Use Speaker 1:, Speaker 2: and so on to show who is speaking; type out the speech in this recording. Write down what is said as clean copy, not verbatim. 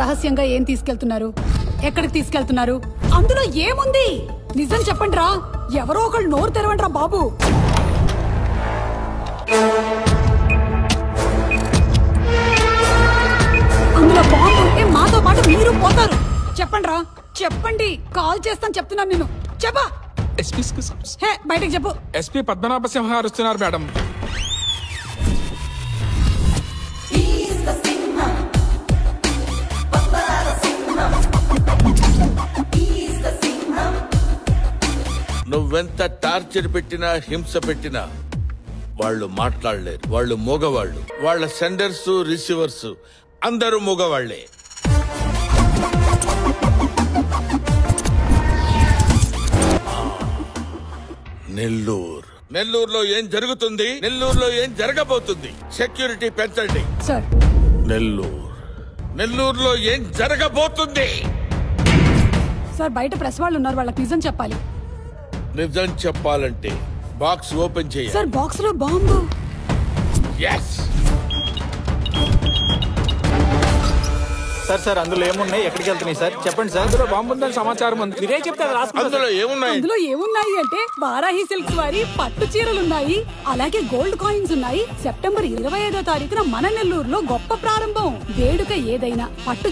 Speaker 1: రహస్యంగా ఏం తీసుకెళ్తున్నారు? ఎక్కడికి తీసుకెళ్తున్నారు? అందులో ఏముంది? నిజం చెప్పండి రా. ఎవరో ఒకళ్ళు నోరు తెరవండి రా బాబు. అందులో బాంబు ఉంటే మాతో పాటు మీరు పోతారు. చెప్పండి రా, చెప్పండి. కాల్ చేస్తాను చెప్తున్నాను నేను. చెప్పా. బయటకు చెప్పు.
Speaker 2: ఎస్పీ పద్మనాభ సింహ అరుస్తున్నారు మేడం.
Speaker 3: నువ్వెంత టార్చర్ పెట్టినా హింస పెట్టినా వాళ్ళు మాట్లాడలేరు. వాళ్ళు మూగవాళ్ళు. వాళ్ళ సెండర్స్ రిసీవర్స్ అందరూ మూగవాళ్లే. నెల్లూరులో ఏం జరుగుతుంది? నెల్లూరులో ఏం జరగబోతుంది? సెక్యూరిటీ పెంచండి
Speaker 1: సార్.
Speaker 3: నెల్లూరులో ఏం జరగబోతుంది?
Speaker 1: సార్ బయట ప్రెస్ వాళ్ళు ఉన్నారు, వాళ్ళకి నిజం చెప్పాలి.
Speaker 3: నిజం చెప్పాలంటే బాక్స్ ఓపెన్ చేయాలి.
Speaker 1: సార్ బాక్స్ లో బాంబు.
Speaker 3: yes
Speaker 4: సార్ అందులో ఏమున్నాయి? ఎక్కడికి వెళ్తున్నాయి సార్? చెప్పండి సార్.
Speaker 2: అందులో బాంబు ఉందని సమాచారం ఉంది. మీరే చెప్తారు.
Speaker 3: అందులో
Speaker 1: ఏమున్నాయి అంటే వారాహి సిల్క్స్ వారి పట్టు చీరలున్నాయి, అలాగే గోల్డ్ కాయిన్స్ ఉన్నాయి. సెప్టెంబర్ 25వ తారీఖున మన నెల్లూరులో గొప్ప ప్రారంభం. వేడుక ఏదైనా పట్టు